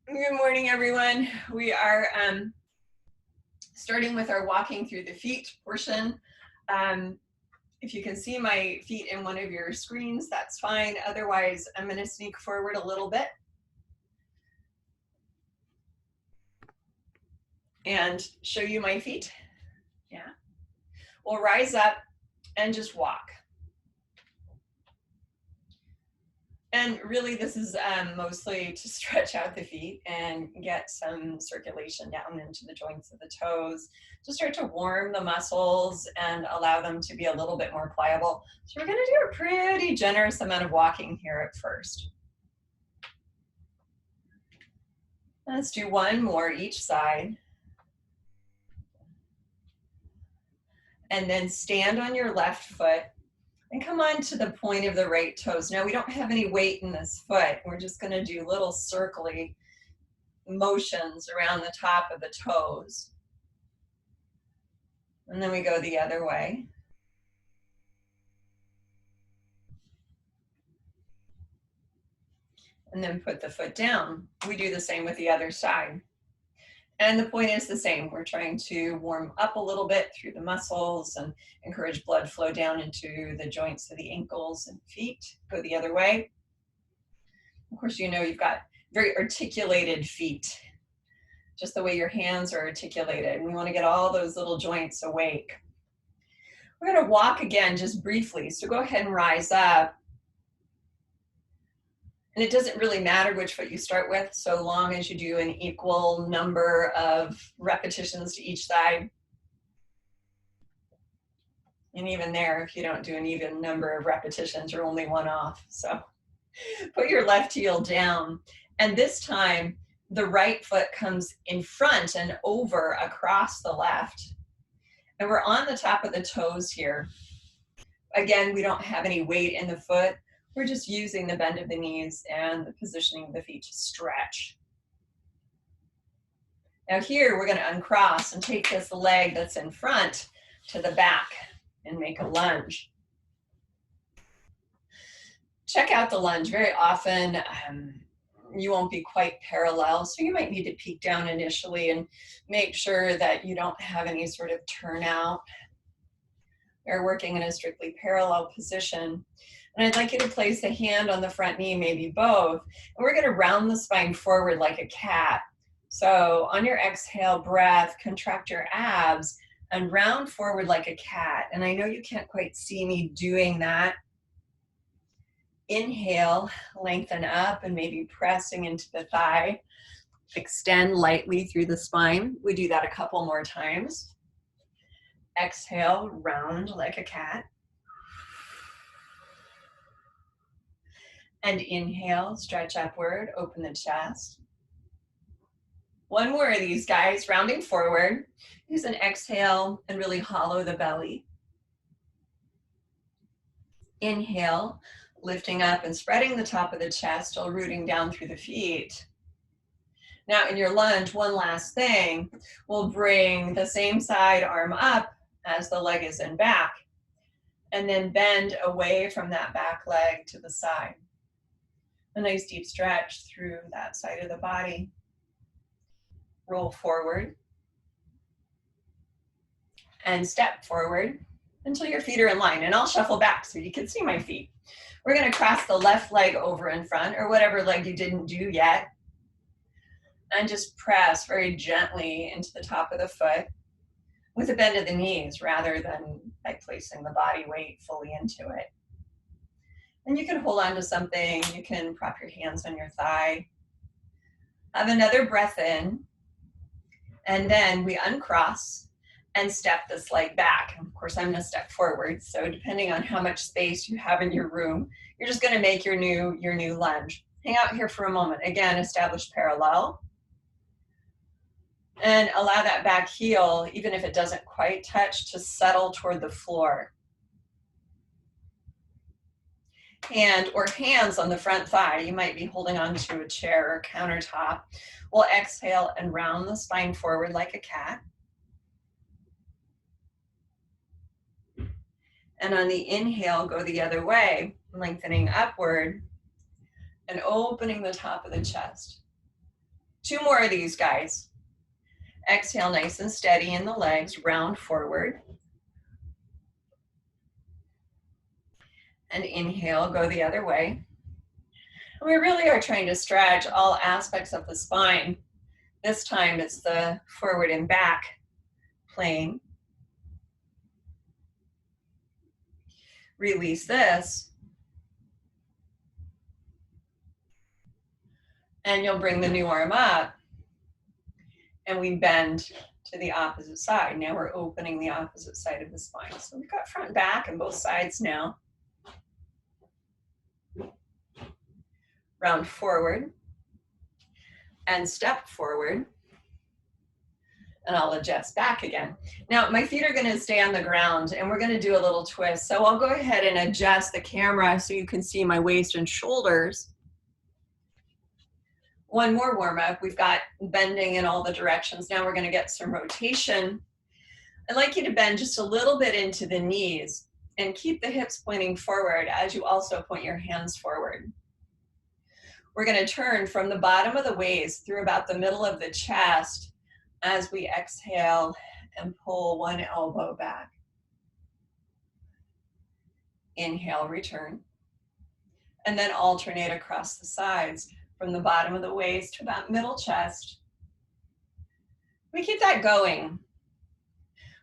Good morning, everyone. We are starting with our walking through the feet portion. If you can see my feet in one of your screens, that's fine. Otherwise, I'm going to sneak forward a little bit and show you my feet. Yeah. We'll rise up and just walk. And really, this is mostly to stretch out the feet and get some circulation down into the joints of the toes, to start to warm the muscles and allow them to be a little bit more pliable. So we're going to do a pretty generous amount of walking here at first. Let's do one more each side. And then stand on your left foot and come on to the point of the right toes. Now, we don't have any weight in this foot. We're just going to do little circly motions around the top of the toes. And then we go the other way. And then put the foot down. We do the same with the other side. And the point is the same. We're trying to warm up a little bit through the muscles and encourage blood flow down into the joints of the ankles and feet. Go the other way. Of course, you know you've got very articulated feet, just the way your hands are articulated. We want to get all those little joints awake. We're going to walk again just briefly. So go ahead and rise up. And it doesn't really matter which foot you start with, so long as you do an equal number of repetitions to each side. And even there, if you don't do an even number of repetitions, you're only one off. So put your left heel down. And this time, the right foot comes in front and over across the left. And we're on the top of the toes here. Again, we don't have any weight in the foot. We're just using the bend of the knees and the positioning of the feet to stretch. Now here, we're going to uncross and take this leg that's in front to the back and make a lunge. Check out the lunge. Very often, you won't be quite parallel, so you might need to peek down initially and make sure that you don't have any sort of turnout. We're working in a strictly parallel position. And I'd like you to place a hand on the front knee, maybe both. And we're going to round the spine forward like a cat. So on your exhale breath, contract your abs and round forward like a cat. And I know you can't quite see me doing that. Inhale, lengthen up and maybe pressing into the thigh. Extend lightly through the spine. We do that a couple more times. Exhale, round like a cat. And inhale, stretch upward, open the chest. One more of these guys, rounding forward. Use an exhale and really hollow the belly. Inhale, lifting up and spreading the top of the chest, still rooting down through the feet. Now in your lunge, one last thing, we'll bring the same side arm up as the leg is in back, and then bend away from that back leg to the side. A nice deep stretch through that side of the body. Roll forward and step forward until your feet are in line, and I'll shuffle back so you can see my feet. We're going to cross the left leg over in front, or whatever leg you didn't do yet, and just press very gently into the top of the foot with a bend of the knees rather than by placing the body weight fully into it. And you can hold on to something, you can prop your hands on your thigh. Have another breath in, and then we uncross and step this leg back. Of course, I'm gonna step forward, so depending on how much space you have in your room, you're just gonna make your new lunge. Hang out here for a moment. Again, establish parallel. And allow that back heel, even if it doesn't quite touch, to settle toward the floor. Hand or hands on the front thigh. You might be holding onto a chair or countertop. We'll exhale and round the spine forward like a cat. And on the inhale, go the other way, lengthening upward and opening the top of the chest. 2 more of these guys. Exhale nice and steady in the legs, round forward. And inhale, go the other way. And we really are trying to stretch all aspects of the spine. This time it's the forward and back plane. Release this. And you'll bring the new arm up. And we bend to the opposite side. Now we're opening the opposite side of the spine. So we've got front and back on both sides now. Round forward. And step forward. And I'll adjust back again. Now my feet are gonna stay on the ground and we're gonna do a little twist. So I'll go ahead and adjust the camera so you can see my waist and shoulders. One more warm up. We've got bending in all the directions. Now we're gonna get some rotation. I'd like you to bend just a little bit into the knees and keep the hips pointing forward as you also point your hands forward. We're gonna turn from the bottom of the waist through about the middle of the chest as we exhale and pull one elbow back. Inhale, return. And then alternate across the sides from the bottom of the waist to about middle chest. We keep that going.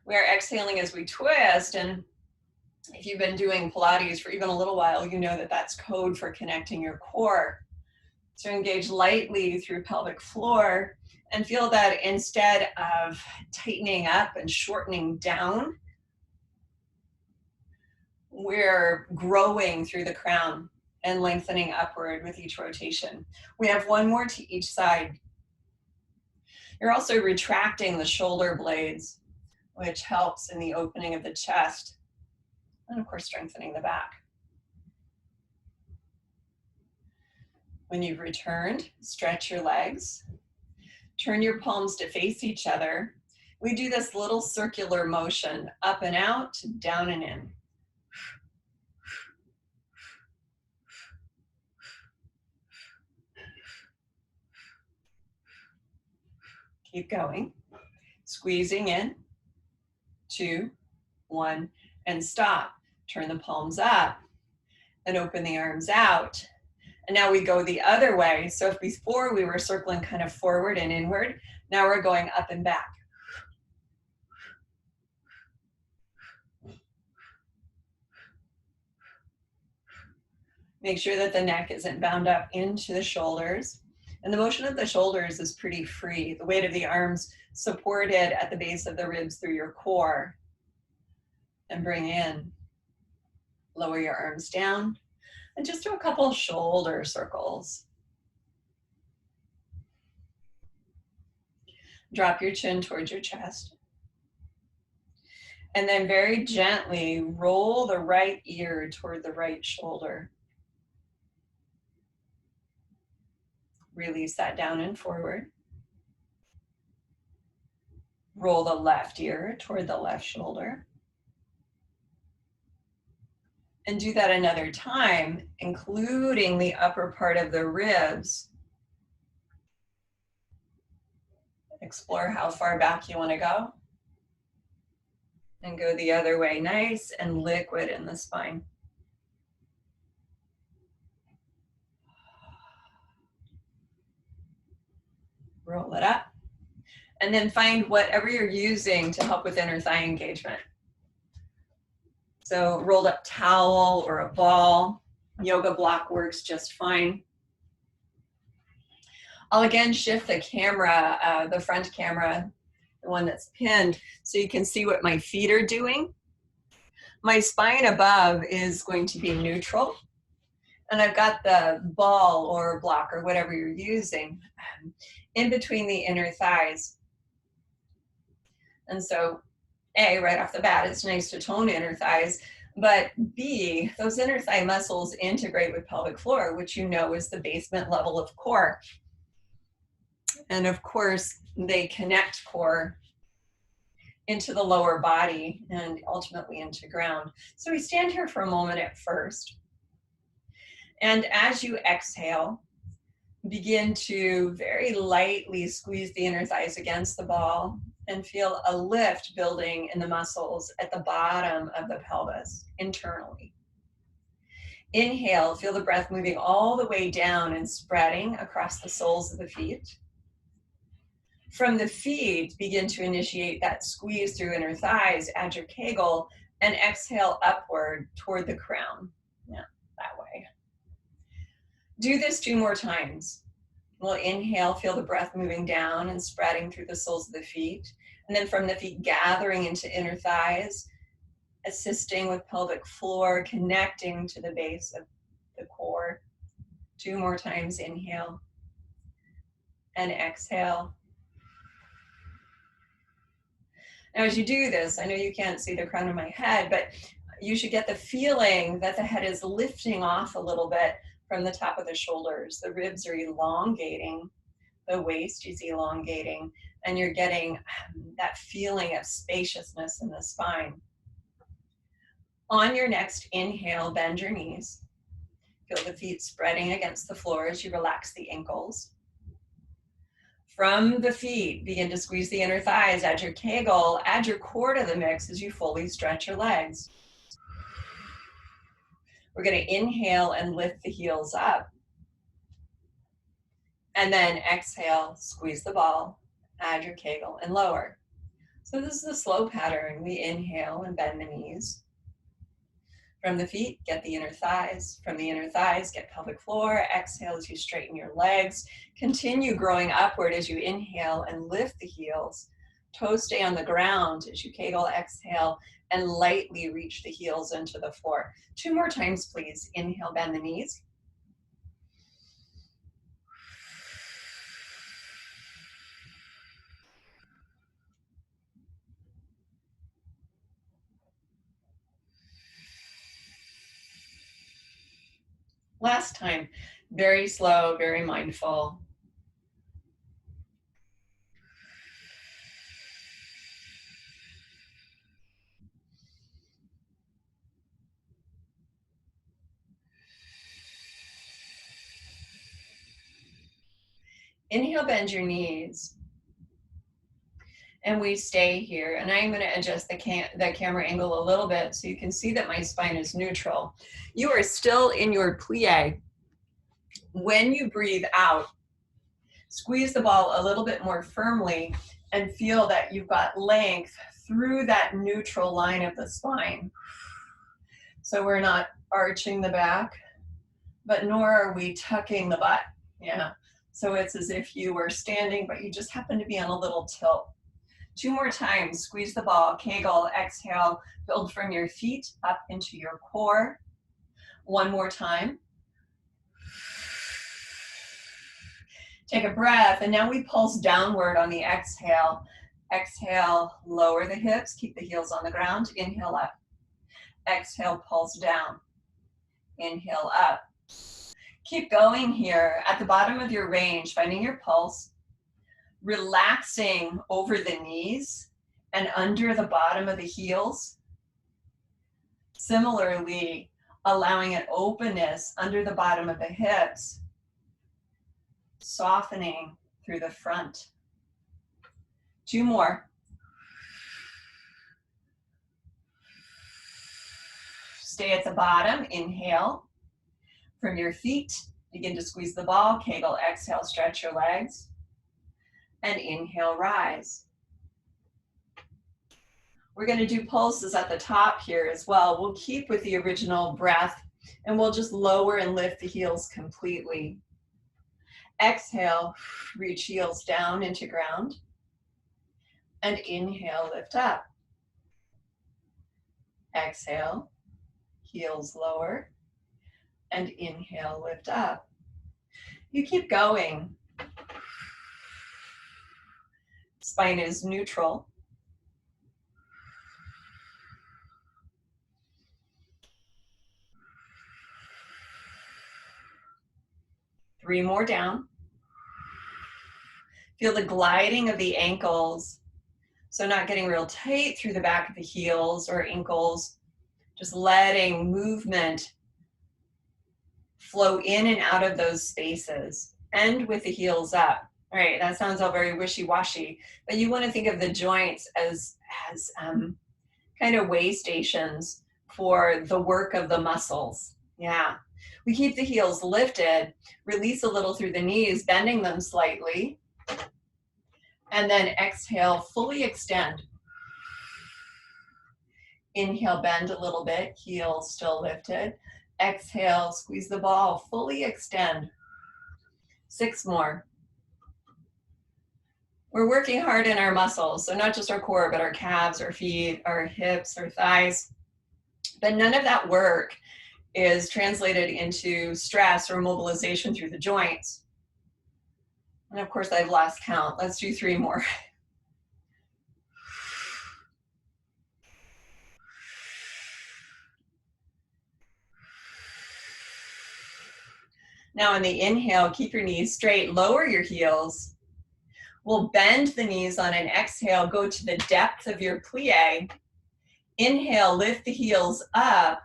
We are exhaling as we twist, and if you've been doing Pilates for even a little while, you know that that's code for connecting your core. So engage lightly through pelvic floor and feel that instead of tightening up and shortening down, we're growing through the crown and lengthening upward with each rotation. We have one more to each side. You're also retracting the shoulder blades, which helps in the opening of the chest, and of course strengthening the back. When you've returned, stretch your legs. Turn your palms to face each other. We do this little circular motion, up and out, down and in. Keep going. Squeezing in, 2, 1, and stop. Turn the palms up and open the arms out. And now we go the other way. So if before we were circling kind of forward and inward, now we're going up and back. Make sure that the neck isn't bound up into the shoulders. And the motion of the shoulders is pretty free. The weight of the arms supported at the base of the ribs through your core. And bring in. Lower your arms down. And just do a couple shoulder circles. Drop your chin towards your chest. And then very gently roll the right ear toward the right shoulder. Release that down and forward. Roll the left ear toward the left shoulder. And do that another time, including the upper part of the ribs. Explore how far back you want to go. And go the other way, nice and liquid in the spine. Roll it up. And then find whatever you're using to help with inner thigh engagement. So rolled up towel or a ball, yoga block works just fine. I'll again shift the camera, the front camera, the one that's pinned, so you can see what my feet are doing. My spine above is going to be neutral. And I've got the ball or block or whatever you're using in between the inner thighs. And so A, right off the bat, it's nice to tone inner thighs, but B, those inner thigh muscles integrate with pelvic floor, which you know is the basement level of core. And of course, they connect core into the lower body and ultimately into ground. So we stand here for a moment at first. And as you exhale, Begin to very lightly squeeze the inner thighs against the ball and feel a lift building in the muscles at the bottom of the pelvis internally. Inhale, feel the breath moving all the way down and spreading across the soles of the feet. From the feet, begin to initiate that squeeze through inner thighs, add your Kegel, and exhale upward toward the crown. Yeah, that way. Do this 2 more times. We'll inhale, feel the breath moving down and spreading through the soles of the feet. And then from the feet, gathering into inner thighs, assisting with pelvic floor, connecting to the base of the core. 2 more times, inhale and exhale. Now, as you do this, I know you can't see the crown of my head, but you should get the feeling that the head is lifting off a little bit from the top of the shoulders. The ribs are elongating, the waist is elongating, and you're getting that feeling of spaciousness in the spine. On your next inhale, bend your knees. Feel the feet spreading against the floor as you relax the ankles. From the feet, begin to squeeze the inner thighs, add your Kegel, add your core to the mix as you fully stretch your legs. We're going to inhale and lift the heels up. And then exhale, squeeze the ball, add your Kegel, and lower. So this is a slow pattern. We inhale and bend the knees. From the feet, get the inner thighs. From the inner thighs, get pelvic floor. Exhale as you straighten your legs. Continue growing upward as you inhale and lift the heels. Toes stay on the ground as you Kegel, exhale, and lightly reach the heels into the floor. 2 more times, please. Inhale, bend the knees. Last time, very slow, very mindful. Inhale, bend your knees. And we stay here. And I'm going to adjust the camera angle a little bit so you can see that my spine is neutral. You are still in your plie. When you breathe out, squeeze the ball a little bit more firmly and feel that you've got length through that neutral line of the spine. So we're not arching the back, but nor are we tucking the butt. Yeah. So it's as if you were standing, but you just happen to be on a little tilt. 2 more times, squeeze the ball, Kegel, exhale, build from your feet up into your core. 1 more time. Take a breath, and now we pulse downward on the exhale. Exhale, lower the hips, keep the heels on the ground, inhale up. Exhale, pulse down. Inhale up. Keep going here at the bottom of your range, finding your pulse, relaxing over the knees and under the bottom of the heels. Similarly, allowing an openness under the bottom of the hips, softening through the front. 2 more. Stay at the bottom, inhale. From your feet, begin to squeeze the ball, Kegel, exhale, stretch your legs. And inhale, rise. We're going to do pulses at the top here as well. We'll keep with the original breath and we'll just lower and lift the heels completely. Exhale, reach heels down into ground. And inhale, lift up. Exhale, heels lower. And inhale, lift up. You keep going. Spine is neutral. Three more down. Feel the gliding of the ankles. So not getting real tight through the back of the heels or ankles. Just letting movement flow in and out of those spaces. End with the heels up. All right, that sounds all very wishy-washy, but you want to think of the joints as kind of way stations for the work of the muscles. Yeah. We keep the heels lifted, release a little through the knees, bending them slightly, and then exhale, fully extend. Inhale, bend a little bit, heels still lifted. Exhale, squeeze the ball, fully extend. 6 more. We're working hard in our muscles, so not just our core, but our calves, our feet, our hips, our thighs. But none of that work is translated into stress or mobilization through the joints. And of course, I've lost count. Let's do 3 more. Now on the inhale, keep your knees straight, lower your heels. We'll bend the knees on an exhale, go to the depth of your plie. Inhale, lift the heels up.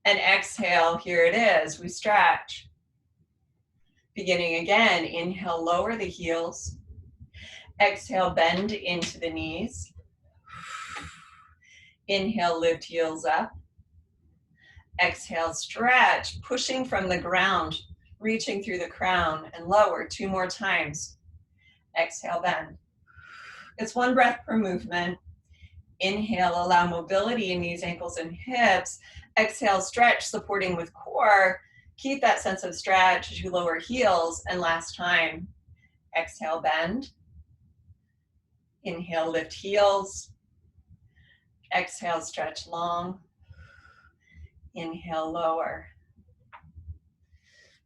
And exhale, here it is, we stretch. Beginning again, inhale, lower the heels. Exhale, bend into the knees. Inhale, lift heels up. Exhale, stretch, pushing from the ground, reaching through the crown and lower 2 more times. Exhale, bend. It's 1 breath per movement. Inhale, allow mobility in knees, ankles, and hips. Exhale, stretch, supporting with core. Keep that sense of stretch as you lower heels. And last time, exhale, bend. Inhale, lift heels. Exhale, stretch long. Inhale, lower.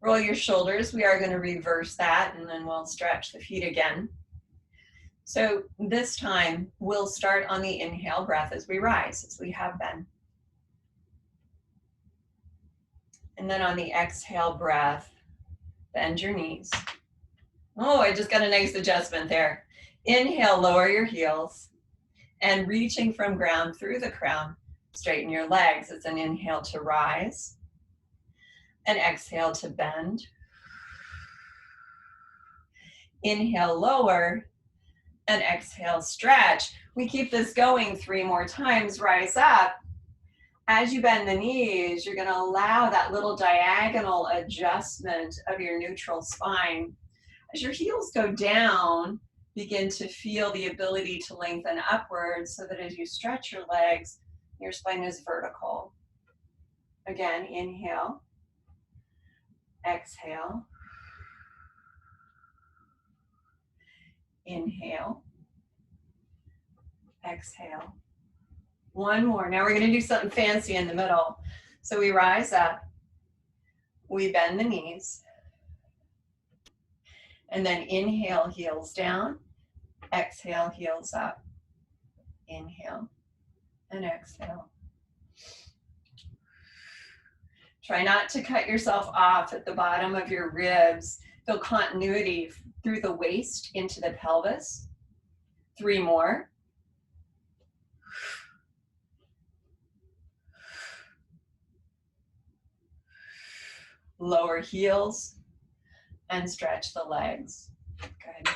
Roll your shoulders. We are going to reverse that, and then we'll stretch the feet again. So this time, we'll start on the inhale breath as we rise, as we have been. And then on the exhale breath, bend your knees. Oh, I just got a nice adjustment there. Inhale, lower your heels. And reaching from ground through the crown, straighten your legs. It's an inhale to rise. And exhale to bend. Inhale, lower. And exhale, stretch. We keep this going 3 more times. Rise up. As you bend the knees, you're going to allow that little diagonal adjustment of your neutral spine. As your heels go down, begin to feel the ability to lengthen upwards so that as you stretch your legs, your spine is vertical. Again, inhale. Exhale. Inhale. Exhale. 1 more. Now we're going to do something fancy in the middle. So we rise up. We bend the knees. And then inhale, heels down. Exhale, heels up. Inhale and exhale. Try not to cut yourself off at the bottom of your ribs. Feel continuity through the waist into the pelvis. 3 more. Lower heels and stretch the legs. Good.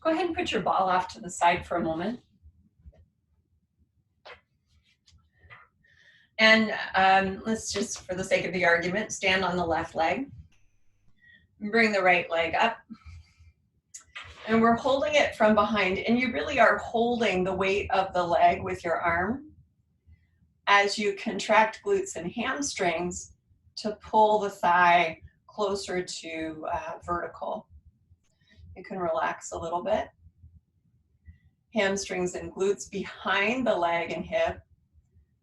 Go ahead and put your ball off to the side for a moment. And let's just, for the sake of the argument, stand on the left leg. Bring the right leg up. And we're holding it from behind, and you really are holding the weight of the leg with your arm as you contract glutes and hamstrings to pull the thigh closer to vertical. You can relax a little bit. Hamstrings and glutes behind the leg and hip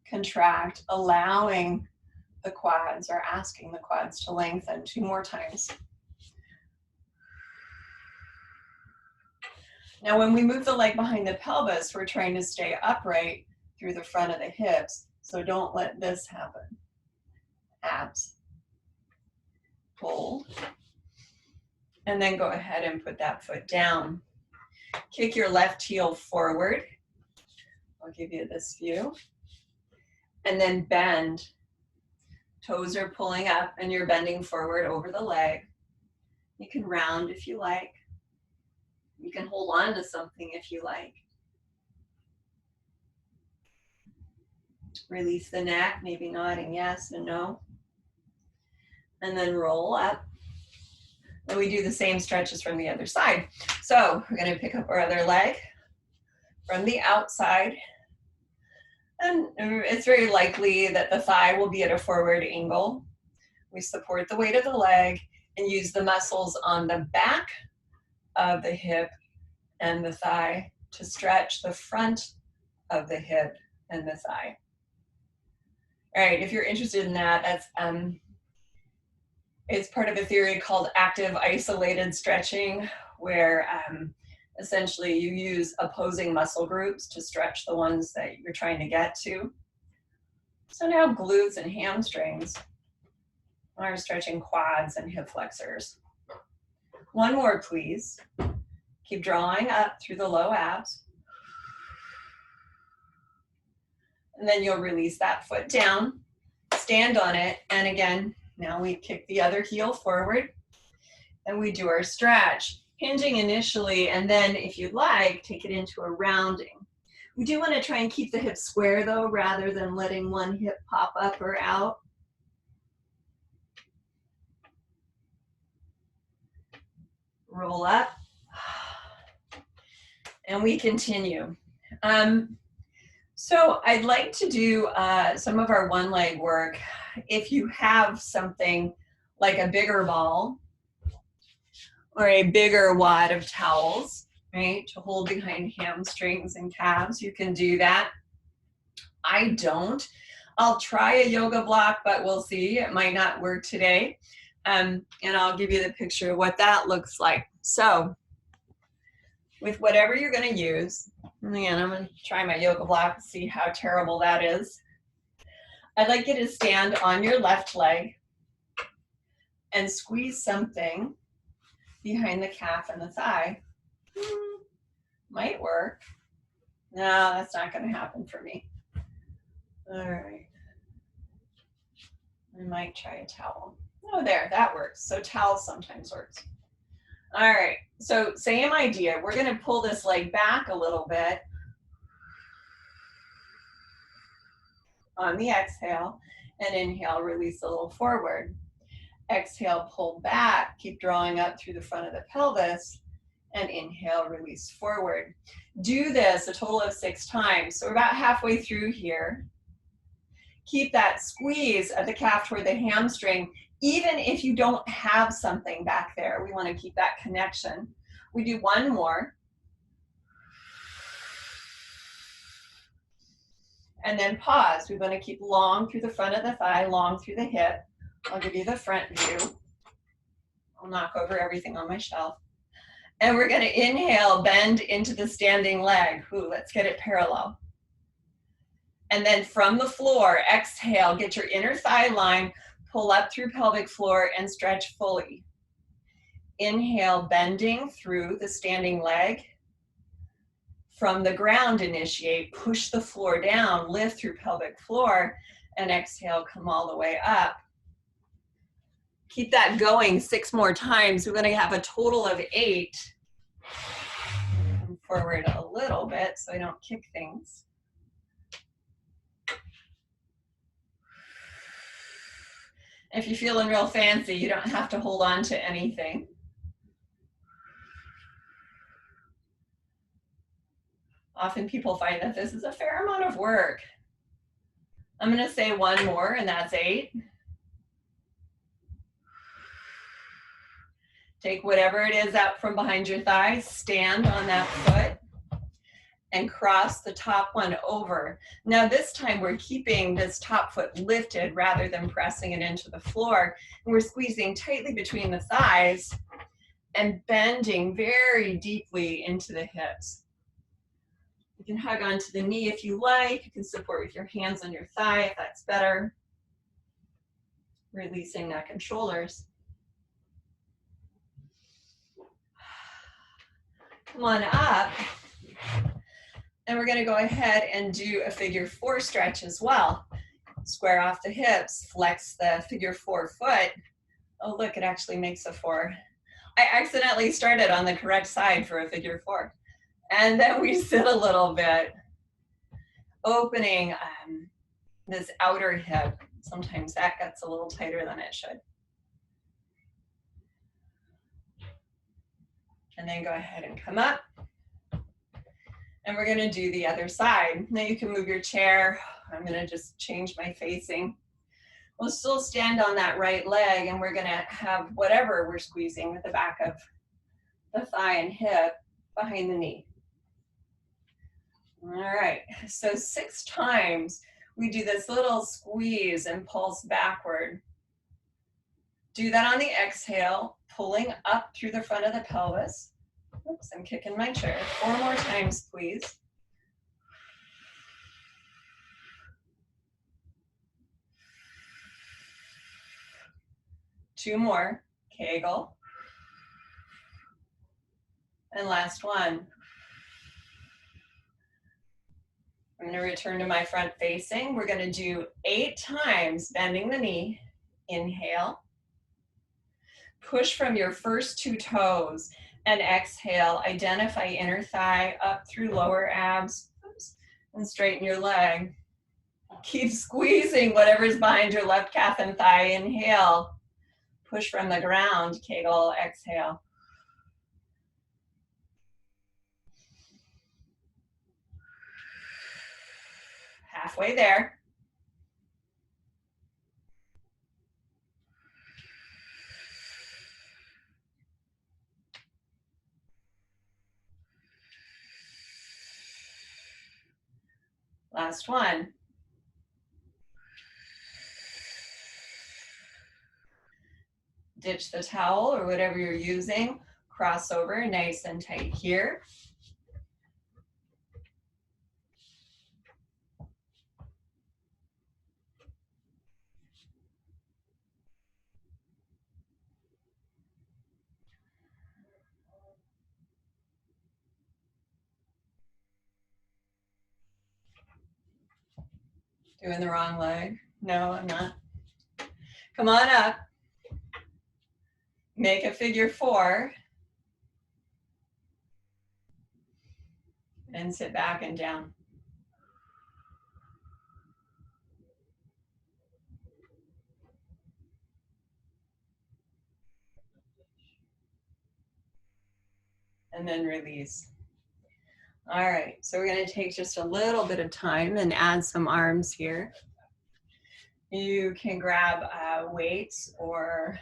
contract, allowing the quads or asking the quads to lengthen. 2 more times. Now, when we move the leg behind the pelvis, we're trying to stay upright through the front of the hips. So don't let this happen. Abs. Hold. And then go ahead and put that foot down. Kick your left heel forward. I'll give you this view. And then bend. Toes are pulling up and you're bending forward over the leg. You can round if you like. You can hold on to something if you like. Release the neck, maybe nodding yes and no. And then roll up. And we do the same stretches from the other side. So we're going to pick up our other leg from the outside. And it's very likely that the thigh will be at a forward angle. We support the weight of the leg and use the muscles on the back of the hip and the thigh to stretch the front of the hip and the thigh. All right, if you're interested in that, that's it's part of a theory called active isolated stretching, where essentially you use opposing muscle groups to stretch the ones that you're trying to get to. So now glutes and hamstrings are stretching quads and hip flexors. One more, please. Keep drawing up through the low abs. And then you'll release that foot down, stand on it, and again, now we kick the other heel forward, and we do our stretch, hinging initially, and then if you'd like, take it into a rounding. We do want to try and keep the hips square though, rather than letting one hip pop up or out. Roll up, and we continue. So I'd like to do some of our one leg work. If you have something like a bigger ball or a bigger wad of towels, right, to hold behind hamstrings and calves, you can do that. I don't. I'll try a yoga block, but we'll see. It might not work today. And I'll give you the picture of what that looks like. So with whatever you're going to use, and again, I'm going to try my yoga block to see how terrible that is. I'd like you to stand on your left leg and squeeze something behind the calf and the thigh. Might work. No, that's not going to happen for me. All right. I might try a towel. Oh, there, that works. So towel sometimes works. All right, so same idea. We're going to pull this leg back a little bit on the exhale, and inhale, release a little forward. Exhale, pull back, keep drawing up through the front of the pelvis, and inhale, release forward. Do this a total of 6 times. So we're about halfway through here. Keep that squeeze of the calf toward the hamstring. Even if you don't have something back there, we want to keep that connection. We do one more. And then pause. We want to keep long through the front of the thigh, long through the hip. I'll give you the front view. I'll knock over everything on my shelf. And we're going to inhale, bend into the standing leg. Ooh, let's get it parallel. And then from the floor, exhale, get your inner thigh line, pull up through pelvic floor and stretch fully. Inhale, bending through the standing leg. From the ground, initiate, push the floor down, lift through pelvic floor, and exhale, come all the way up. Keep that going 6 more times. We're going to have a total of 8. Come forward a little bit so I don't kick things. If you're feeling real fancy, you don't have to hold on to anything. Often people find that this is a fair amount of work. I'm going to say one more, and that's 8. Take whatever it is out from behind your thighs, stand on that foot, and cross the top one over. Now this time we're keeping this top foot lifted rather than pressing it into the floor. And we're squeezing tightly between the thighs and bending very deeply into the hips. You can hug onto the knee if you like. You can support with your hands on your thigh if that's better. Releasing neck and shoulders. Come on up. And we're going to go ahead and do a figure 4 stretch as well. Square off the hips, flex the figure 4 foot. Oh, look, it actually makes a 4. I accidentally started on the correct side for a figure 4. And then we sit a little bit, opening this outer hip. Sometimes that gets a little tighter than it should. And then go ahead and come up. And we're gonna do the other side. Now you can move your chair. I'm gonna just change my facing. We'll still stand on that right leg, and we're gonna have whatever we're squeezing with the back of the thigh and hip behind the knee. All right, so 6 times we do this little squeeze and pulse backward. Do that on the exhale, pulling up through the front of the pelvis. Oops, I'm kicking my chair. 4 more times, please. Two more, Kegel. And last one. I'm going to return to my front facing. We're going to do 8 times, bending the knee. Inhale. Push from your first 2 toes. And exhale, identify inner thigh up through lower abs. Oops, and straighten your leg. Keep squeezing whatever's behind your left calf and thigh. Inhale. Push from the ground, Kegel, exhale. Halfway there. Last one. Ditch the towel or whatever you're using. Cross over nice and tight here. Doing the wrong leg. No, I'm not. Come on up. Make a figure 4. And sit back and down. And then release. All right, so we're going to take just a little bit of time and add some arms here. You can grab weights, or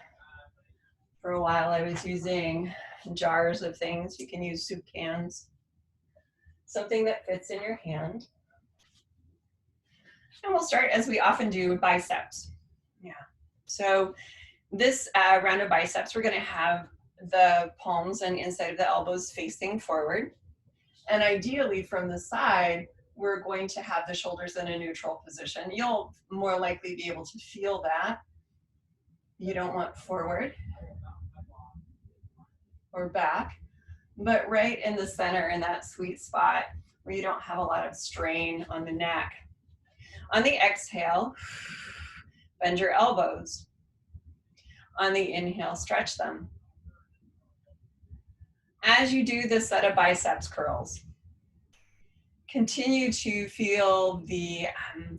for a while I was using jars of things. You can use soup cans. Something that fits in your hand. And we'll start, as we often do, with biceps. Yeah. So this round of biceps, we're going to have the palms and inside of the elbows facing forward. And ideally from the side, we're going to have the shoulders in a neutral position. You'll more likely be able to feel that. You don't want forward or back, but right in the center, in that sweet spot where you don't have a lot of strain on the neck. On the exhale, bend your elbows. On the inhale, stretch them. As you do this set of biceps curls, continue to feel the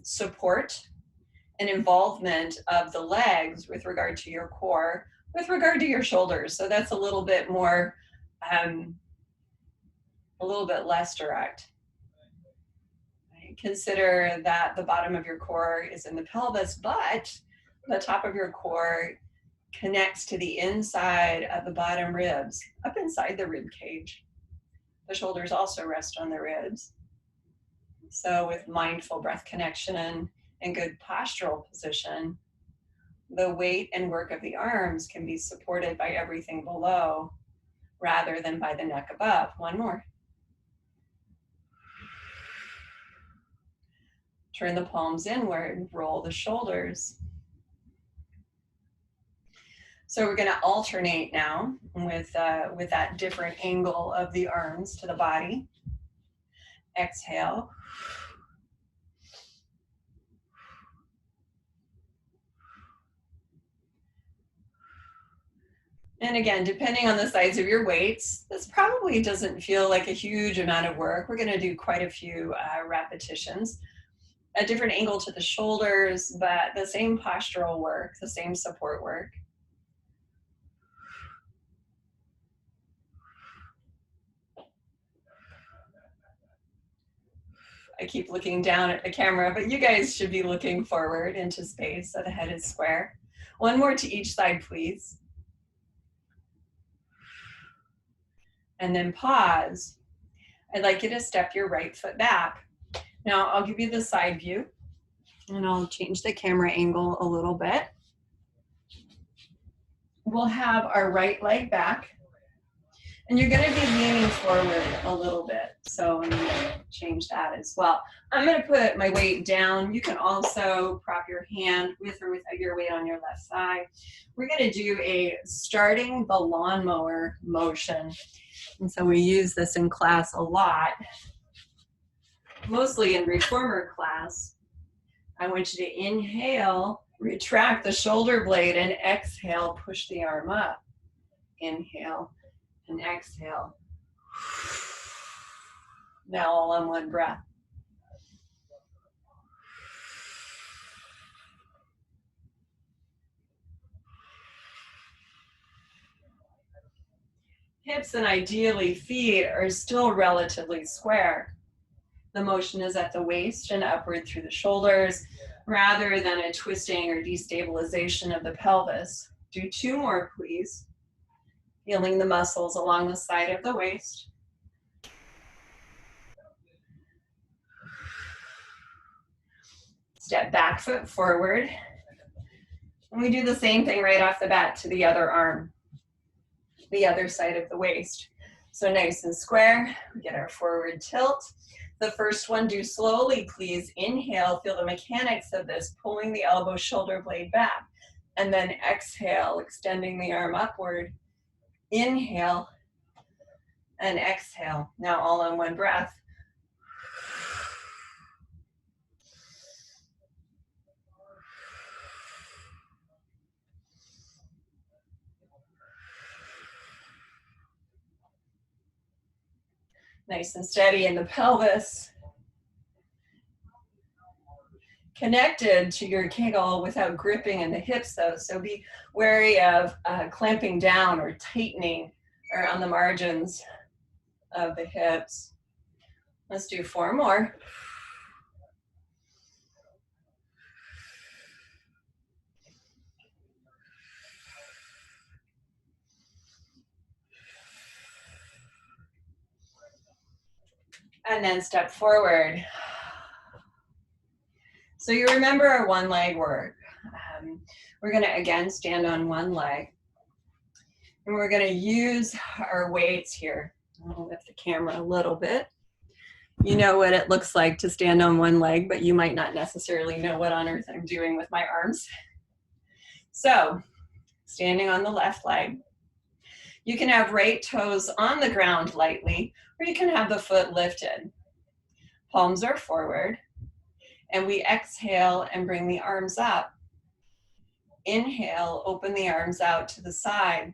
support and involvement of the legs with regard to your core, with regard to your shoulders. So that's a little bit more, a little bit less direct. Consider that the bottom of your core is in the pelvis, but the top of your core connects to the inside of the bottom ribs, up inside the rib cage. The shoulders also rest on the ribs. So with mindful breath connection and good postural position, the weight and work of the arms can be supported by everything below rather than by the neck above. One more. Turn the palms inward, roll the shoulders. So we're going to alternate now with that different angle of the arms to the body. Exhale. And again, depending on the size of your weights, this probably doesn't feel like a huge amount of work. We're going to do quite a few repetitions. A different angle to the shoulders, but the same postural work, the same support work. I keep looking down at the camera, but you guys should be looking forward into space so the head is square. One more to each side, please. And then pause. I'd like you to step your right foot back. Now I'll give you the side view and I'll change the camera angle a little bit. We'll have our right leg back and you're going to be leaning forward a little bit. So I'm going to change that as well. I'm going to put my weight down. You can also prop your hand with or without your weight on your left side. We're going to do a starting the lawnmower motion. And so we use this in class a lot, mostly in reformer class. I want you to inhale, retract the shoulder blade, and exhale, push the arm up. Inhale and exhale. Now all on one breath. Hips and ideally feet are still relatively square. The motion is at the waist and upward through the shoulders rather than a twisting or destabilization of the pelvis. Do two more, please. Feeling the muscles along the side of the waist. Step back foot forward. And we do the same thing right off the bat to the other arm, the other side of the waist. So nice and square, we get our forward tilt. The first one, do slowly, please. Inhale, feel the mechanics of this, pulling the elbow shoulder blade back. And then exhale, extending the arm upward. Inhale and exhale. Now all in one breath. Nice and steady in the pelvis. Connected to your kegel without gripping in the hips though, so be wary of clamping down or tightening around the margins of the hips. Let's do 4 more. And then step forward. So you remember our one leg work. We're gonna again stand on one leg. And we're gonna use our weights here. I'll lift the camera a little bit. You know what it looks like to stand on one leg, but you might not necessarily know what on earth I'm doing with my arms. So, standing on the left leg. You can have right toes on the ground lightly, or you can have the foot lifted. Palms are forward, and we exhale and bring the arms up. Inhale, open the arms out to the side.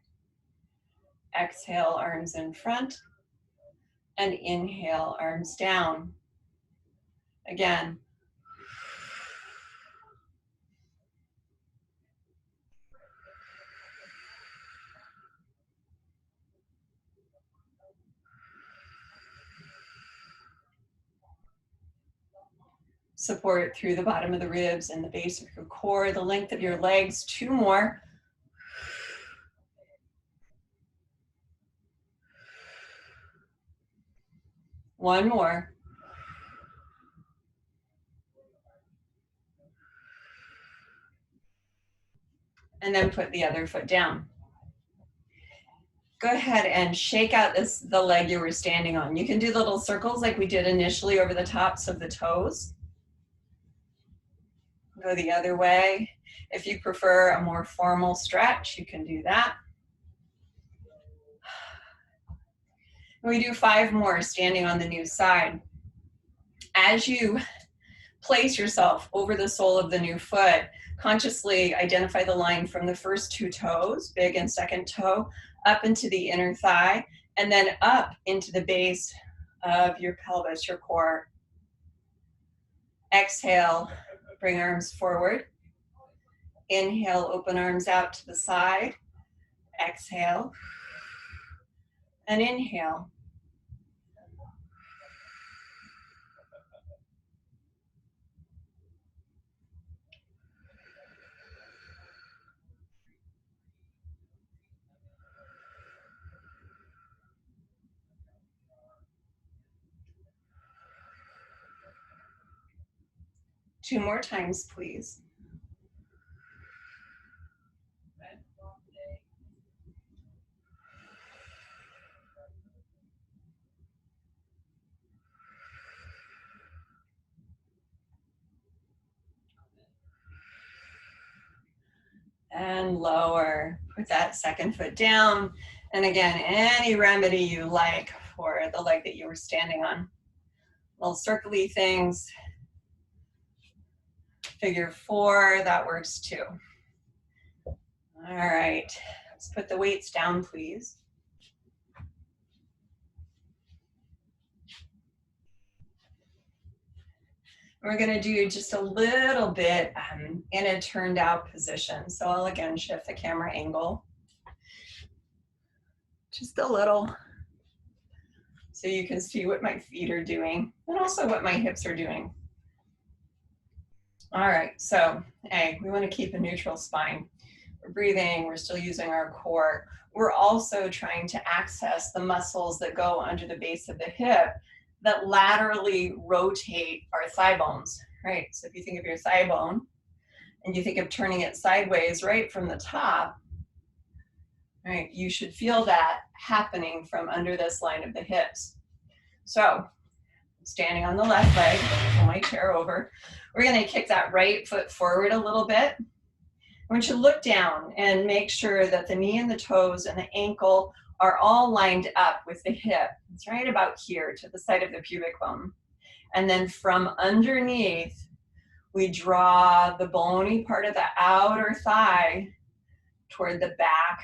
Exhale, arms in front, and inhale, arms down. Again. Support through the bottom of the ribs and the base of your core, the length of your legs. 2 more. One more. And then put the other foot down. Go ahead and shake out the leg you were standing on. You can do little circles like we did initially over the tops of the toes. Go the other way. If you prefer a more formal stretch, you can do that. We do 5 more standing on the new side. As you place yourself over the sole of the new foot. Consciously identify the line from the first two toes, big and second toe, up into the inner thigh, and then up into the base of your pelvis, your core. Exhale, bring arms forward. Inhale, open arms out to the side. Exhale, and inhale. Two more times, please. And lower. Put that second foot down. And again, any remedy you like for the leg that you were standing on. Little circly things. Figure 4, that works too. All right, let's put the weights down, please. We're gonna do just a little bit in a turned out position. So I'll again shift the camera angle. Just a little, so you can see what my feet are doing and also what my hips are doing. All right, so hey, we wanna keep a neutral spine. We're breathing, we're still using our core. We're also trying to access the muscles that go under the base of the hip that laterally rotate our thigh bones, right? So if you think of your thigh bone and you think of turning it sideways right from the top, right, you should feel that happening from under this line of the hips. So standing on the left leg, pull my chair over. We're gonna kick that right foot forward a little bit. I want you to look down and make sure that the knee and the toes and the ankle are all lined up with the hip. It's right about here to the side of the pubic bone. And then from underneath, we draw the bony part of the outer thigh toward the back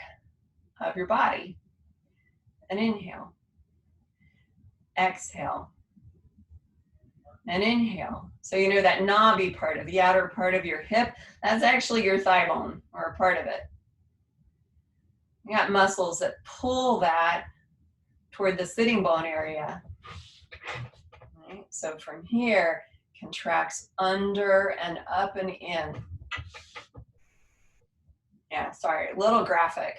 of your body. And inhale. Exhale. And inhale. So you know that knobby part of the outer part of your hip, that's actually your thigh bone, or a part of it. You got muscles that pull that toward the sitting bone area. Right? So from here, contracts under and up and in. Yeah, sorry, a little graphic,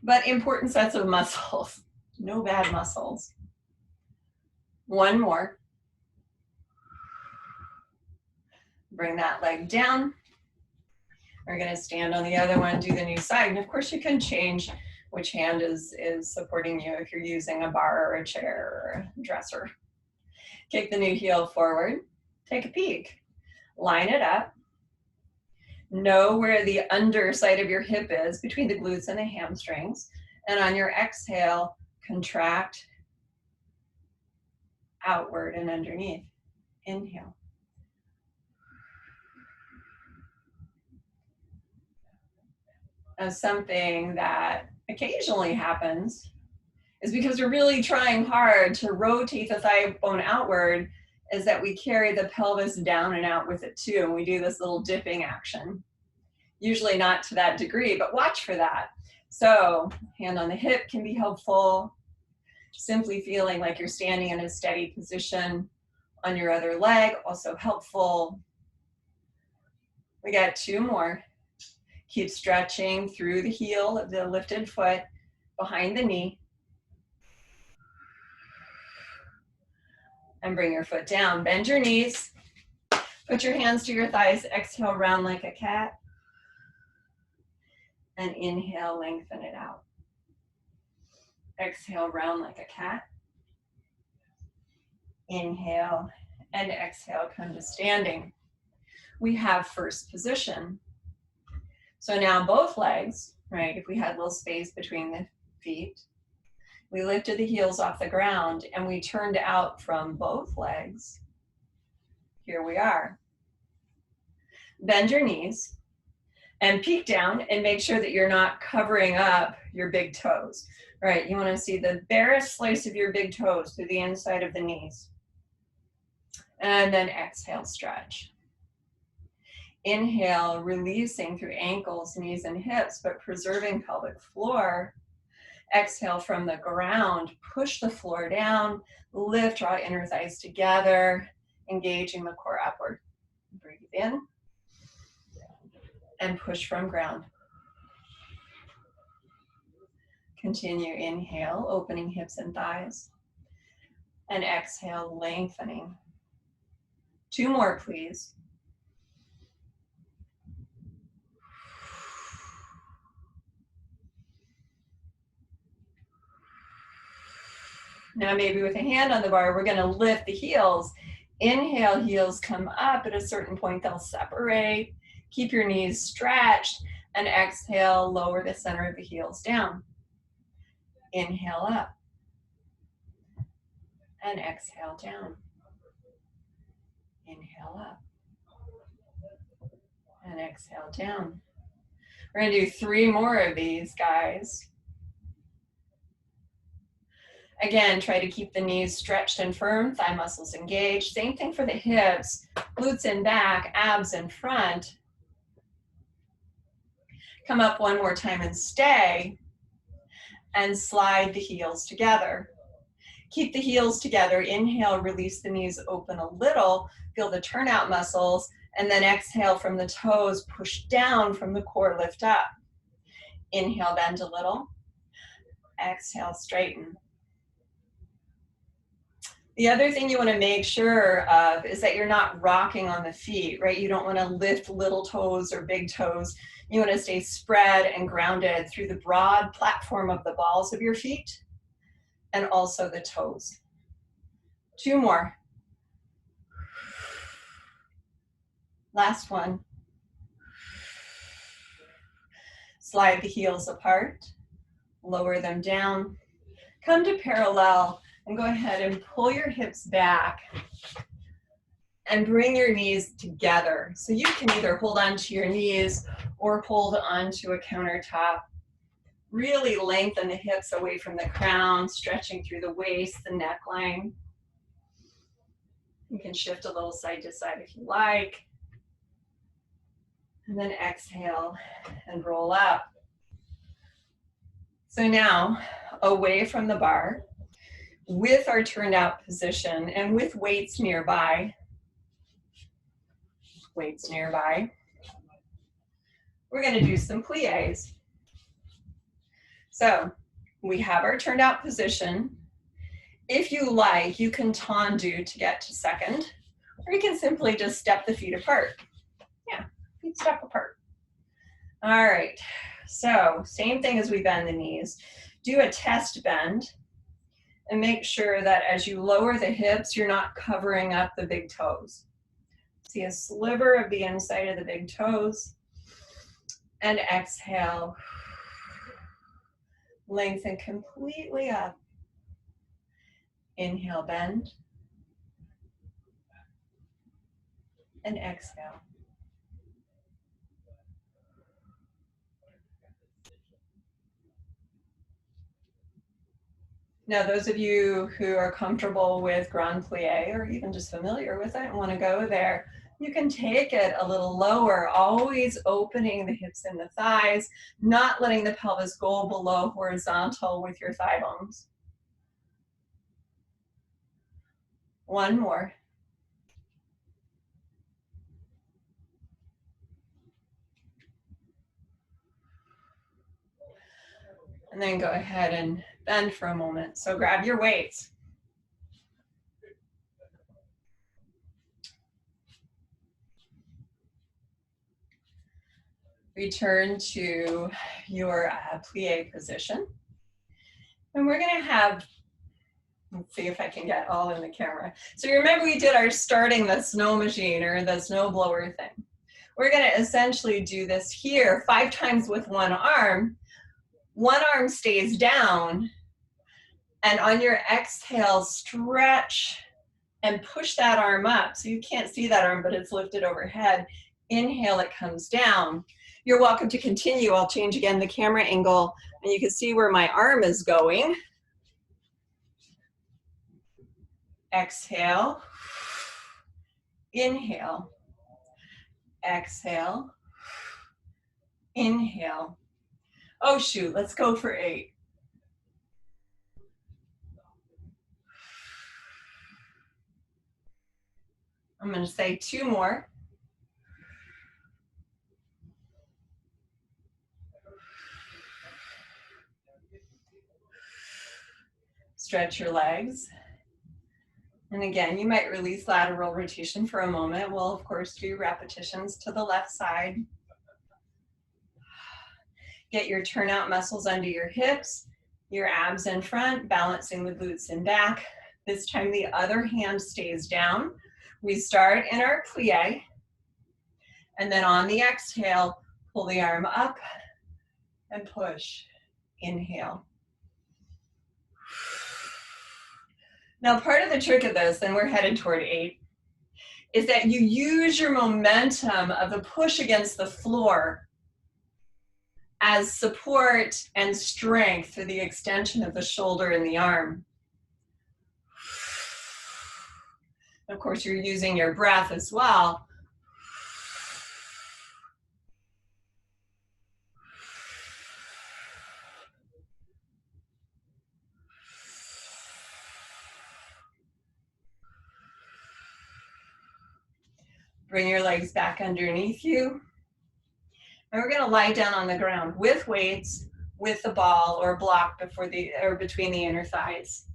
but important sets of muscles. No bad muscles. One more. Bring that leg down. We're gonna stand on the other one, do the new side. And of course you can change which hand is supporting you if you're using a bar or a chair or a dresser. Kick the new heel forward, take a peek. Line it up. Know where the underside of your hip is between the glutes and the hamstrings. And on your exhale, contract outward and underneath. Inhale. Now, something that occasionally happens is because we're really trying hard to rotate the thigh bone outward, is that we carry the pelvis down and out with it too. And we do this little dipping action. Usually not to that degree, but watch for that. So hand on the hip can be helpful. Simply feeling like you're standing in a steady position on your other leg, also helpful. We got two more. Keep stretching through the heel of the lifted foot, behind the knee. And bring your foot down. Bend your knees. Put your hands to your thighs. Exhale, round like a cat. And inhale, lengthen it out. Exhale, round like a cat. Inhale and exhale, come to standing. We have first position. So now both legs, right, if we had a little space between the feet, we lifted the heels off the ground and we turned out from both legs Here we are. Bend your knees and peek down and make sure that you're not covering up your big toes. Right, you want to see the barest slice of your big toes through the inside of the knees. And then exhale, stretch. Inhale, releasing through ankles, knees, and hips, but preserving pelvic floor. Exhale from the ground, push the floor down, lift, draw inner thighs together, engaging the core upward. Breathe in and push from ground. Continue, inhale, opening hips and thighs. And exhale, lengthening. 2 more, please. Now maybe with a hand on the bar, we're going to lift the heels. Inhale, heels come up. At a certain point, they'll separate. Keep your knees stretched. And exhale, lower the center of the heels down. Inhale up. And exhale down. Inhale up. And exhale down. We're going to do 3 more of these, guys. Again, try to keep the knees stretched and firm, thigh muscles engaged. Same thing for the hips, glutes in back, abs in front. Come up 1 more time and stay. And slide the heels together. Keep the heels together. Inhale, release the knees open a little. Feel the turnout muscles. And then exhale from the toes, push down from the core, lift up. Inhale, bend a little. Exhale, straighten. The other thing you want to make sure of is that you're not rocking on the feet, right? You don't want to lift little toes or big toes. You want to stay spread and grounded through the broad platform of the balls of your feet and also the toes. 2 more. Last one. Slide the heels apart, lower them down, come to parallel, and go ahead and pull your hips back and bring your knees together. So you can either hold onto your knees or hold onto a countertop. Really lengthen the hips away from the crown, stretching through the waist, the neckline. You can shift a little side to side if you like. And then exhale and roll up. So now, away from the bar, with our turned out position and with weights nearby, we're going to do some pliés. So we have our turned out position. If you like, you can tendu to get to second, or you can simply just step the feet apart. Yeah, feet step apart. All right, so same thing as we bend the knees. Do a test bend. And make sure that as you lower the hips, you're not covering up the big toes. See a sliver of the inside of the big toes. And exhale. Lengthen completely up. Inhale, bend. And exhale. Now, those of you who are comfortable with grand plie or even just familiar with it and want to go there, you can take it a little lower, always opening the hips and the thighs, not letting the pelvis go below horizontal with your thigh bones. 1 more. And then go ahead and bend for a moment. So grab your weights. Return to your plie position. And we're going to have, let's see if I can get all in the camera. So you remember we did our starting the snow machine or the snow blower thing. We're going to essentially do this here 5 times with 1 arm. 1 arm stays down, and on your exhale, stretch and push that arm up. So you can't see that arm, but it's lifted overhead. Inhale, it comes down. You're welcome to continue. I'll change again the camera angle, and you can see where my arm is going. Exhale. Inhale. Exhale. Inhale. Oh shoot, let's go for 8. I'm going to say 2 more. Stretch your legs. And again, you might release lateral rotation for a moment. We'll, of course, do repetitions to the left side. Get your turnout muscles under your hips, your abs in front, balancing the glutes in back. This time the other hand stays down. We start in our plie, and then on the exhale, pull the arm up and push. Inhale. Now, part of the trick of this, and we're headed toward 8, is that you use your momentum of the push against the floor as support and strength for the extension of the shoulder and the arm. Of course, you're using your breath as well. Bring your legs back underneath you. And we're going to lie down on the ground with weights, with the ball or block between the inner thighs.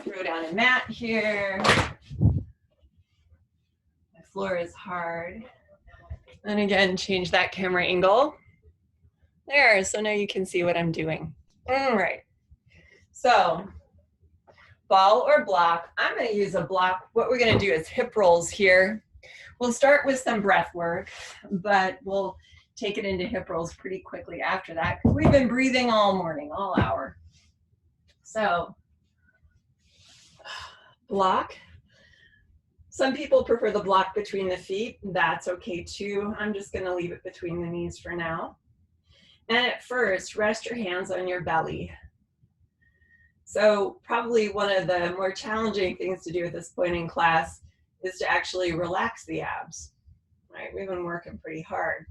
Throw down a mat here. The floor is hard. And again, change that camera angle. There, so now you can see what I'm doing. All right. So, ball or block. I'm going to use a block. What we're going to do is hip rolls here. We'll start with some breath work, but we'll take it into hip rolls pretty quickly after that, because we've been breathing all morning, all hour. So, block. Some people prefer the block between the feet. That's okay too. I'm just going to leave it between the knees for now. And at first, rest your hands on your belly. So probably one of the more challenging things to do at this point in class is to actually relax the abs, right? We've been working pretty hard.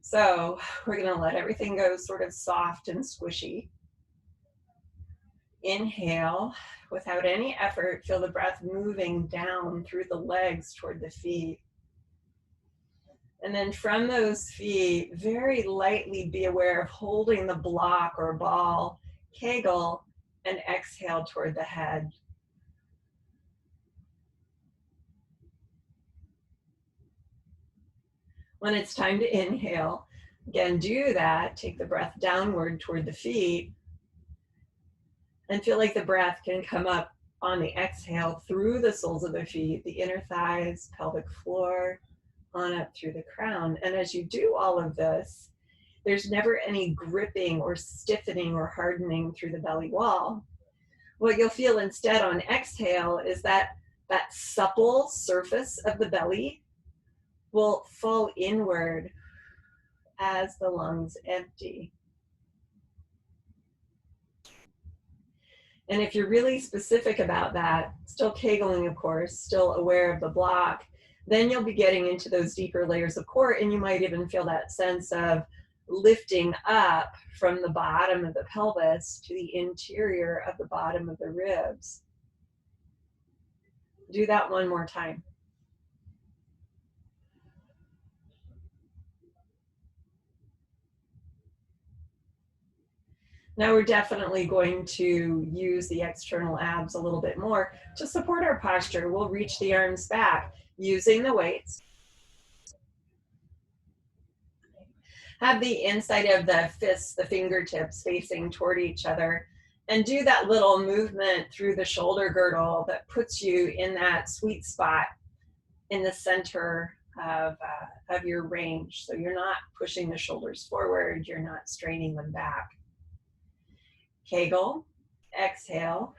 So we're going to let everything go sort of soft and squishy. Inhale. Without any effort, feel the breath moving down through the legs toward the feet. And then from those feet, very lightly be aware of holding the block or ball, kegel, and exhale toward the head. When it's time to inhale, again, do that. Take the breath downward toward the feet. And feel like the breath can come up on the exhale through the soles of the feet, the inner thighs, pelvic floor, on up through the crown. And as you do all of this, there's never any gripping or stiffening or hardening through the belly wall. What you'll feel instead on exhale is that supple surface of the belly will fall inward as the lungs empty. And if you're really specific about that, still kegling, of course, still aware of the block, then you'll be getting into those deeper layers of core, and you might even feel that sense of lifting up from the bottom of the pelvis to the interior of the bottom of the ribs. Do that one more time. Now we're definitely going to use the external abs a little bit more to support our posture. We'll reach the arms back using the weights. Have the inside of the fists, the fingertips facing toward each other, and do that little movement through the shoulder girdle that puts you in that sweet spot in the center of your range. So you're not pushing the shoulders forward, you're not straining them back. Kegel, exhale.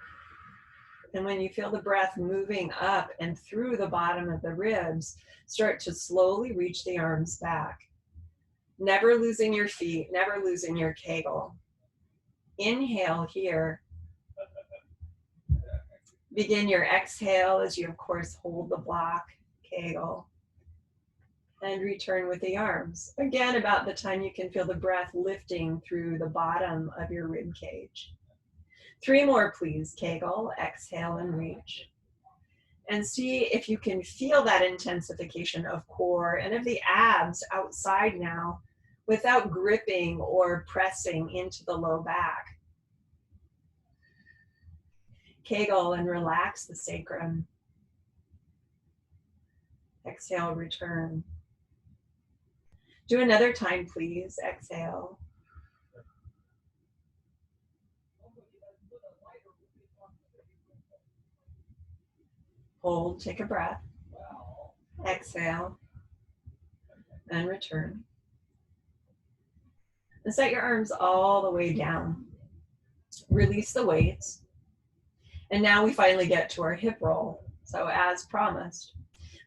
And when you feel the breath moving up and through the bottom of the ribs, start to slowly reach the arms back. Never losing your feet, never losing your Kegel. Inhale here. Begin your exhale as you, of course, hold the block, Kegel. And return with the arms. Again, about the time you can feel the breath lifting through the bottom of your rib cage. 3 more, please. Kegel, exhale, and reach. And see if you can feel that intensification of core and of the abs outside now without gripping or pressing into the low back. Kegel and relax the sacrum. Exhale, return. Do another time, please. Exhale. Hold, take a breath. Exhale. And return. And set your arms all the way down. Release the weights. And now we finally get to our hip roll. So as promised,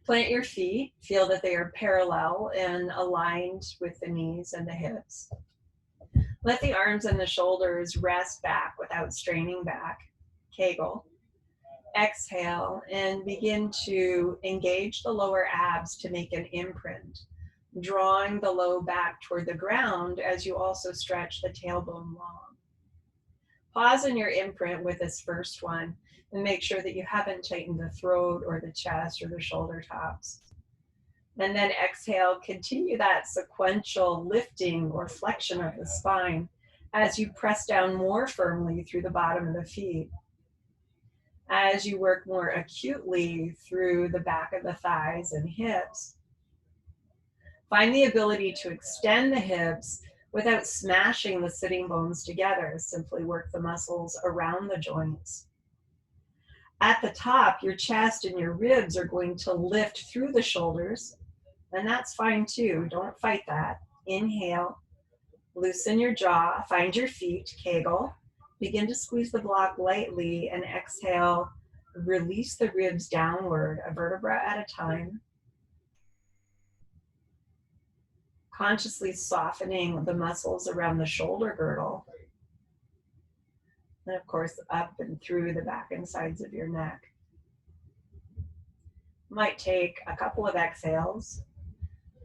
plant your feet. Feel that they are parallel and aligned with the knees and the hips. Let the arms and the shoulders rest back without straining back. Kegel. Exhale and begin to engage the lower abs to make an imprint, drawing the low back toward the ground as you also stretch the tailbone long. Pause in your imprint with this first one and make sure that you haven't tightened the throat or the chest or the shoulder tops. And then exhale, continue that sequential lifting or flexion of the spine as you press down more firmly through the bottom of the feet. As you work more acutely through the back of the thighs and hips. Find the ability to extend the hips without smashing the sitting bones together. Simply work the muscles around the joints. At the top, your chest and your ribs are going to lift through the shoulders, and that's fine too. Don't fight that. Inhale, loosen your jaw, find your feet, Kegel. Begin to squeeze the block lightly and exhale, release the ribs downward, a vertebra at a time. Consciously softening the muscles around the shoulder girdle. And of course, up and through the back and sides of your neck. Might take a couple of exhales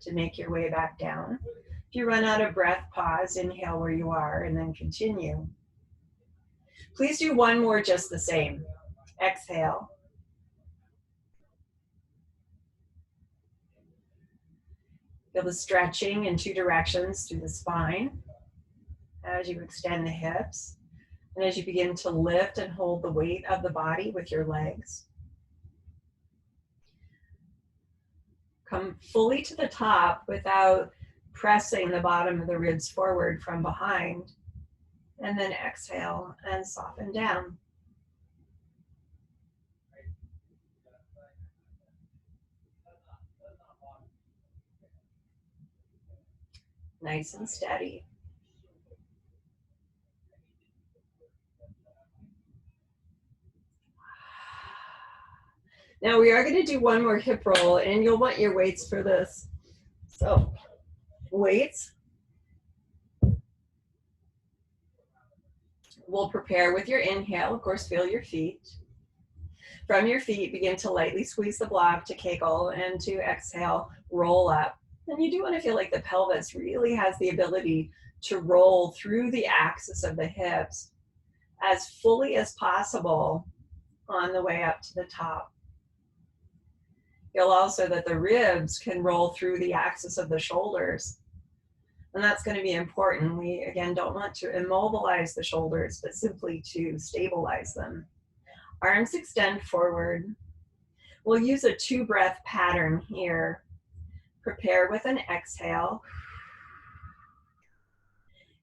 to make your way back down. If you run out of breath, pause, inhale where you are, and then continue. Please do one more just the same. Exhale. Feel the stretching in 2 directions through the spine as you extend the hips and as you begin to lift and hold the weight of the body with your legs. Come fully to the top without pressing the bottom of the ribs forward from behind. And then exhale and soften down. Nice and steady. Now we are going to do one more hip roll, and you'll want your weights for this. So, weights. We'll prepare with your inhale. Of course, feel your feet. From your feet, begin to lightly squeeze the block to Kegel, and to exhale, roll up. And you do want to feel like the pelvis really has the ability to roll through the axis of the hips as fully as possible on the way up to the top. Feel also that the ribs can roll through the axis of the shoulders. And that's going to be important. We, again, don't want to immobilize the shoulders, but simply to stabilize them. Arms extend forward. We'll use a 2-breath pattern here. Prepare with an exhale.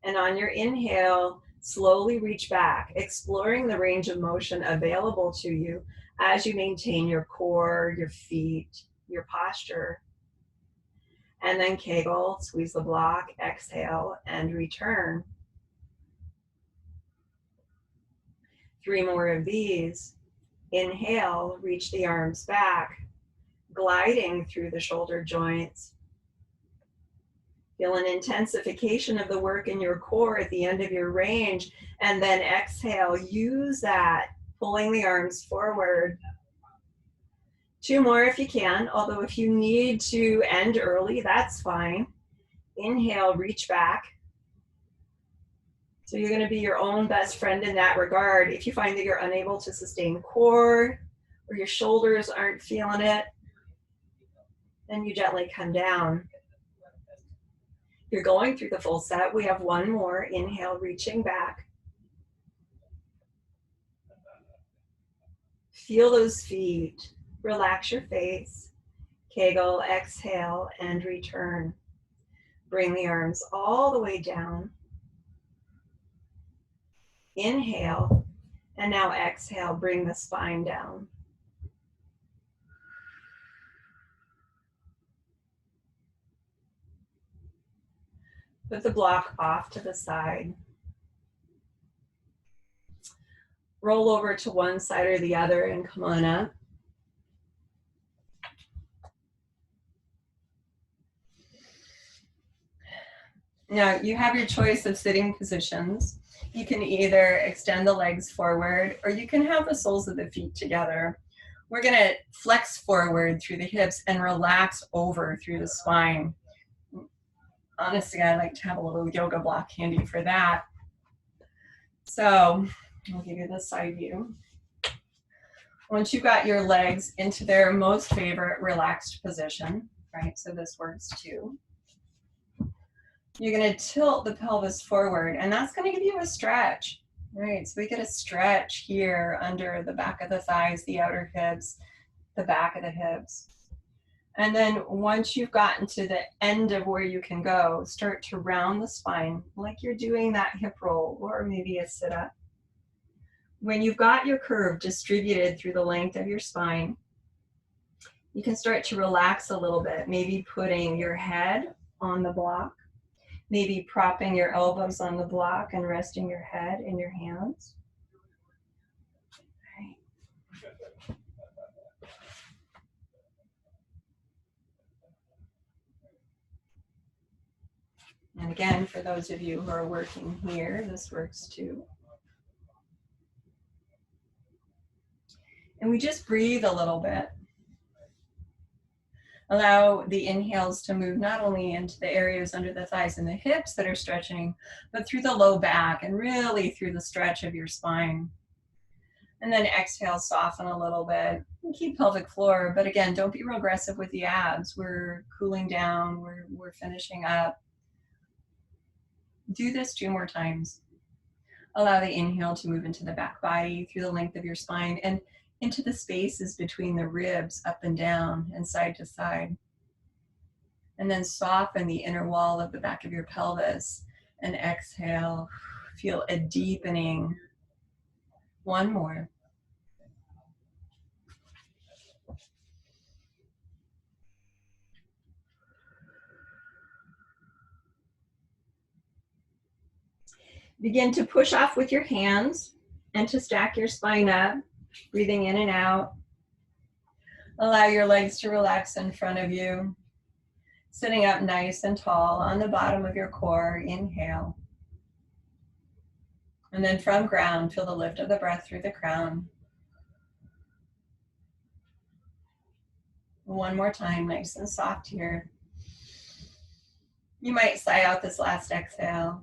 And on your inhale, slowly reach back, exploring the range of motion available to you as you maintain your core, your feet, your posture. And then Kegel, squeeze the block, exhale, and return. 3 more of these. Inhale, reach the arms back, gliding through the shoulder joints. Feel an intensification of the work in your core at the end of your range, and then exhale, use that, pulling the arms forward. 2 more if you can, although if you need to end early, that's fine. Inhale, reach back. So you're going to be your own best friend in that regard. If you find that you're unable to sustain core, or your shoulders aren't feeling it, then you gently come down. You're going through the full set. We have 1 more. Inhale, reaching back. Feel those feet. Relax your face. Kegel, exhale, and return. Bring the arms all the way down. Inhale, and now exhale, bring the spine down. Put the block off to the side. Roll over to one side or the other and come on up. Now you have your choice of sitting positions. You can either extend the legs forward, or you can have the soles of the feet together. We're gonna flex forward through the hips and relax over through the spine. Honestly, I like to have a little yoga block handy for that. So I'll give you the side view. Once you've got your legs into their most favorite relaxed position, right? So this works too. You're going to tilt the pelvis forward, and that's going to give you a stretch, right? So we get a stretch here under the back of the thighs, the outer hips, the back of the hips. And then once you've gotten to the end of where you can go, start to round the spine like you're doing that hip roll or maybe a sit-up. When you've got your curve distributed through the length of your spine, you can start to relax a little bit, maybe putting your head on the block, maybe propping your elbows on the block and resting your head in your hands. Right. And again, for those of you who are working here, this works too. And we just breathe a little bit. Allow the inhales to move not only into the areas under the thighs and the hips that are stretching, but through the low back and really through the stretch of your spine. And then exhale, soften a little bit. And keep pelvic floor, but again, don't be real aggressive with the abs. We're cooling down, we're finishing up. Do this 2 more times. Allow the inhale to move into the back body through the length of your spine and into the spaces between the ribs, up and down and side to side. And then soften the inner wall of the back of your pelvis and exhale. Feel a deepening. 1 more. Begin to push off with your hands and to stack your spine up, breathing in and out. Allow your legs to relax in front of you. Sitting up nice and tall on the bottom of your core, inhale. And then from ground, feel the lift of the breath through the crown. 1 more time, nice and soft here. You might sigh out this last exhale.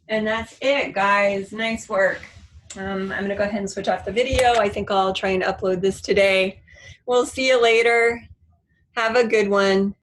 And that's it, guys. Nice work. I'm going to go ahead and switch off the video. I think I'll try and upload this today. We'll see you later. Have a good one.